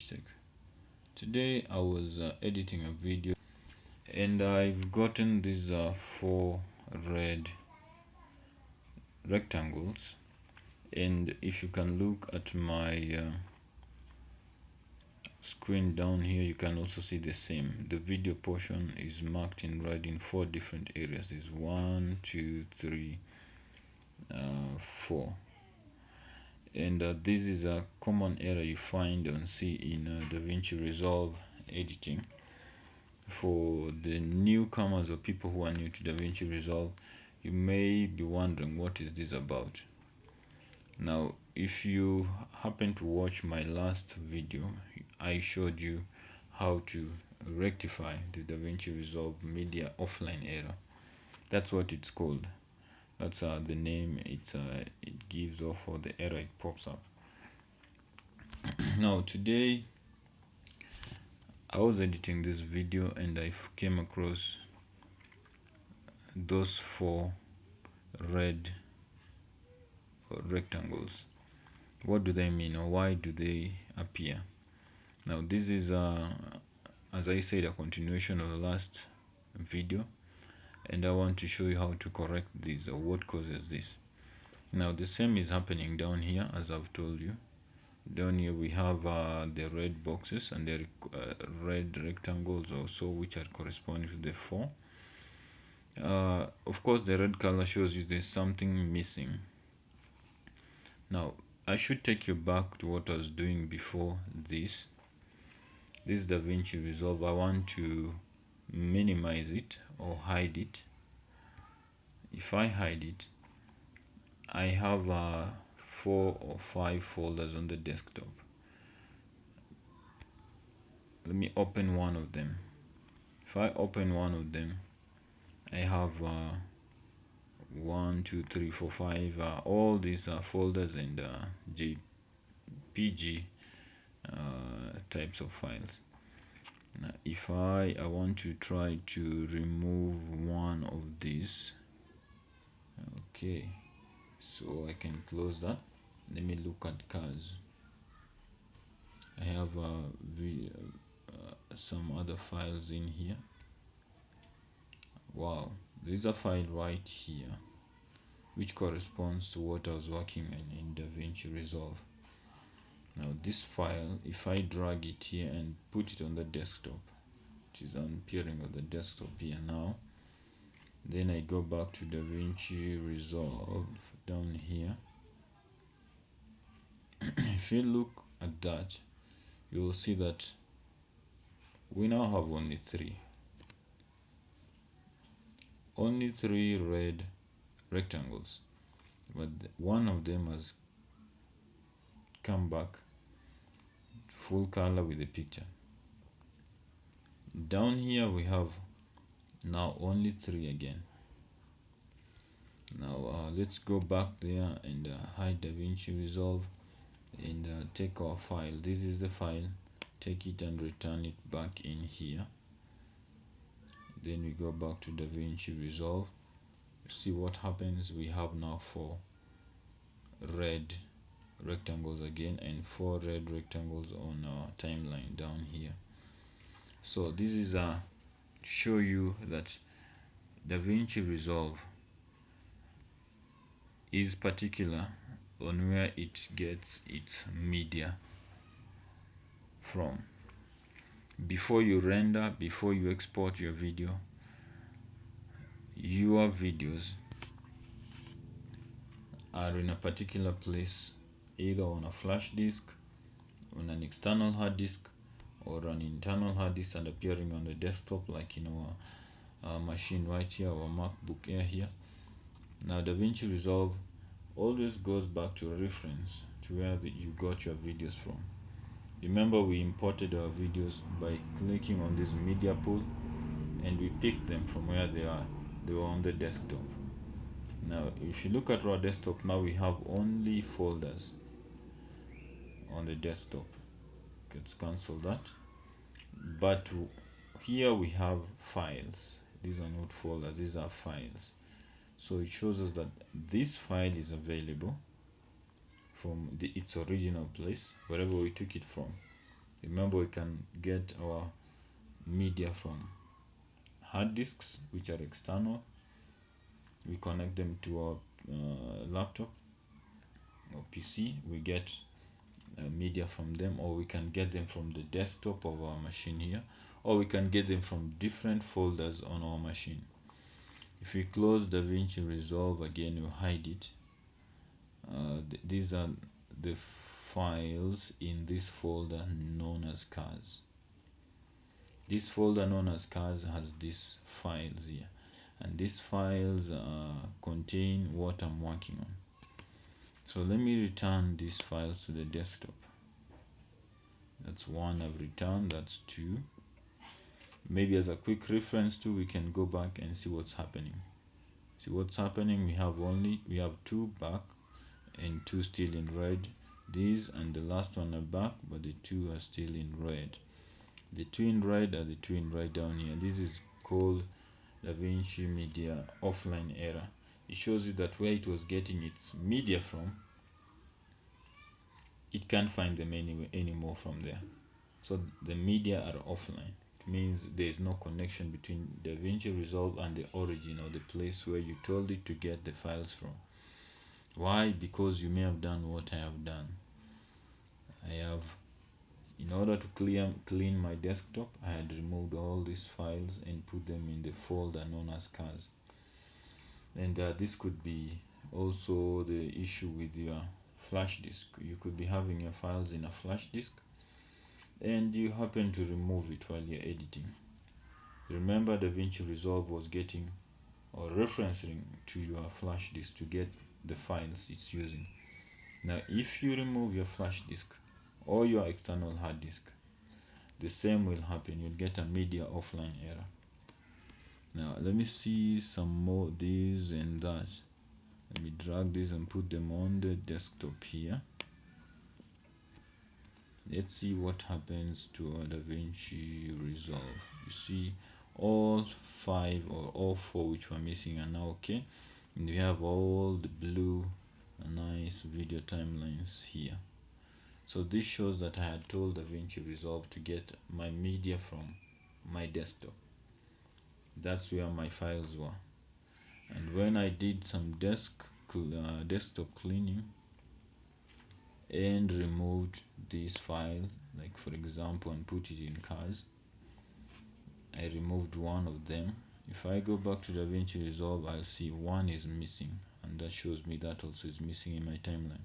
Tech. Today I was editing a video and I've gotten these 4 red rectangles, and if you can look at my screen down here, you can also see the same. The video portion is marked in red in 4 different areas. Is 1, 2, 3, 4. And this is a common error you find and see in DaVinci Resolve editing. For the newcomers or people who are new to DaVinci Resolve, you may be wondering what is this about. Now, if you happen to watch my last video, I showed you how to rectify the DaVinci Resolve media offline error. That's what it's called. That's the name it gives off, or the error it pops up. Now today I was editing this video and I came across those 4 red rectangles. What do they mean, or why do they appear? Now this is as I said, a continuation of the last video, and I want to show you how to correct this, or what causes this. Now the same is happening down here. As I've told you, down here we have the red boxes and the red rectangles also, which are corresponding to the 4. Of course, the red color shows you there's something missing. Now I should take you back to what I was doing before this. This is DaVinci Resolve. I want to minimize it or hide it. If I hide it, I have 4 or 5 folders on the desktop. Let me open one of them. If I open one of them, I have 1, 2, 3, 4, 5 all these folders and JPG types of files. Now if I want to try to remove one of these, okay, so I can close that. Let me look at cars. I have some other files in here. Wow, there's a file right here which corresponds to what I was working in DaVinci Resolve. Now this file, if I drag it here and put it on the desktop, it is appearing on the desktop here now. Then I go back to DaVinci Resolve down here. If you look at that, you will see that we now have only 3 red rectangles, but one of them has come back full color with the picture. Down here we have now only 3 again. Now let's go back there and hide DaVinci Resolve and take our file. This is the file. Take it and return it back in here. Then we go back to DaVinci Resolve. See what happens. We have now 4 red rectangles again, and 4 red rectangles on our timeline down here. So this is to show you that DaVinci Resolve is particular on where it gets its media from. Before you render, before you export your video, your videos are in a particular place, either on a flash disk, on an external hard disk, or an internal hard disk, and appearing on the desktop like in our machine right here, our MacBook Air here. Now DaVinci Resolve always goes back to a reference to where you got your videos from. Remember, we imported our videos by clicking on this media pool, and we picked them from where they are. They were on the desktop. Now if you look at our desktop, now we have only folders on the desktop. Let's cancel that. But here we have files. These are not folders, these are files. So it shows us that this file is available from its original place, wherever we took it from. Remember, we can get our media from hard disks, which are external. We connect them to our laptop or PC. We get media from them, or we can get them from the desktop of our machine here, or we can get them from different folders on our machine. If we close DaVinci Resolve again, we hide it. These are the files in this folder known as cars. This folder known as cars has these files here, and these files contain what I'm working on. So let me return these files to the desktop. That's one I've returned, that's two. Maybe as a quick reference too, we can go back and see what's happening. See what's happening, we have two back and two still in red. These and the last one are back, but the two are still in red. The two in red are the two in red down here. This is called DaVinci Media offline error. It shows you that where it was getting its media from, it can't find them anymore from there. So the media are offline. It means there is no connection between DaVinci Resolve and the origin or the place where you told it to get the files from. Why? Because you may have done what I have done. In order to clean my desktop, I had removed all these files and put them in the folder known as cars. And this could be also the issue with your flash disk. You could be having your files in a flash disk and you happen to remove it while you're editing. Remember, DaVinci Resolve was getting or referencing to your flash disk to get the files it's using. Now if you remove your flash disk or your external hard disk, the same will happen. You'll get a media offline error. Now let me see some more this and that. Let me drag this and put them on the desktop here. Let's see what happens to our DaVinci Resolve. You see all 5 or all 4 which were missing are now okay, and we have all the blue nice video timelines here. So this shows that I had told DaVinci Resolve to get my media from my desktop. That's where my files were. And when I did some desktop cleaning and removed these files, like for example, and put it in cars, I removed one of them. If I go back to DaVinci Resolve, I'll see one is missing, and that shows me that also is missing in my timeline.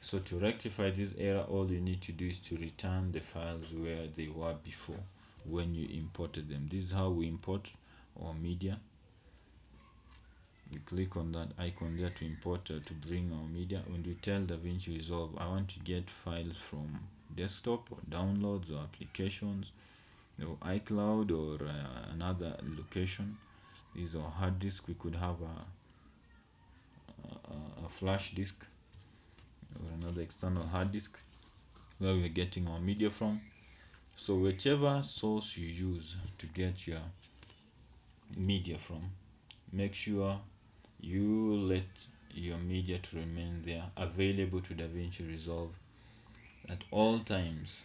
So to rectify this error, all you need to do is to return the files where they were before when you imported them. This is how we import our media. We click on that icon there to import, to bring our media. When we tell DaVinci Resolve, I want to get files from desktop or downloads or applications or iCloud or another location. These are hard disk. We could have a flash disk or another external hard disk where we're getting our media from. So whichever source you use to get your media from, make sure you let your media to remain there, available to DaVinci Resolve at all times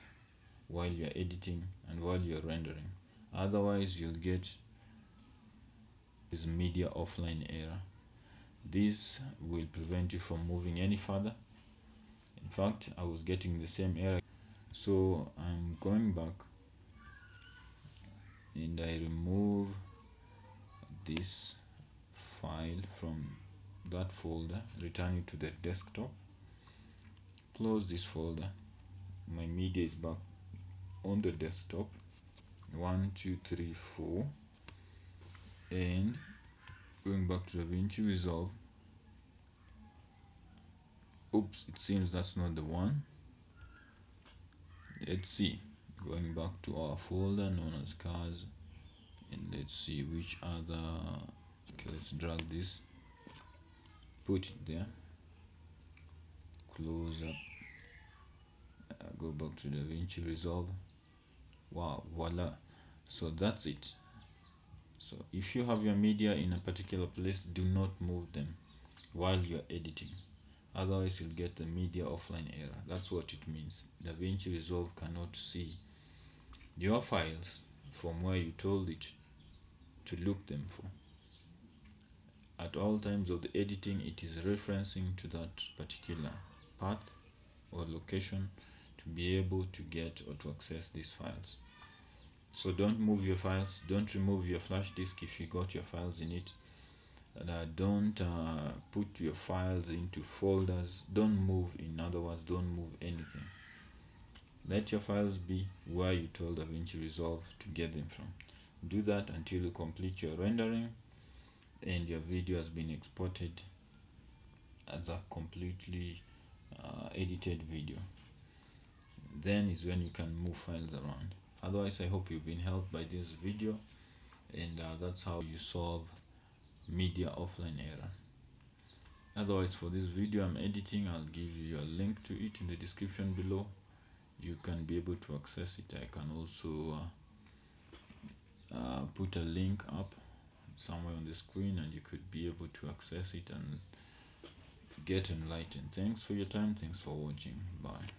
while you're editing and while you're rendering. Otherwise you'll get this media offline error. This will prevent you from moving any further. In fact, I was getting the same error, so I'm going back and I remove this file from that folder, return it to the desktop, close this folder. My media is back on the desktop. 1, 2, 3, 4, and going back to DaVinci Resolve. Oops, it seems that's not the one. Let's see, going back to our folder known as cars, and let's see which other. Okay, let's drag this, put it there, close up, go back to DaVinci Resolve. Wow, voila. So that's it. So if you have your media in a particular place, do not move them while you're editing. Otherwise you'll get the media offline error. That's what it means. DaVinci Resolve cannot see your files from where you told it to look them for. At all times of the editing, it is referencing to that particular path or location to be able to get or to access these files. So don't move your files, don't remove your flash disk if you got your files in it. Don't put your files into folders. Don't move, in other words, don't move anything. Let your files be where you told DaVinci Resolve to get them from. Do that until you complete your rendering and your video has been exported as a completely edited video. Then is when you can move files around. Otherwise, I hope you've been helped by this video, and that's how you solve media offline error. Otherwise, for this video I'm editing, I'll give you a link to it in the description below. You can be able to access it. I can also put a link up somewhere on the screen, and you could be able to access it and get enlightened. Thanks for your time. Thanks for watching. Bye.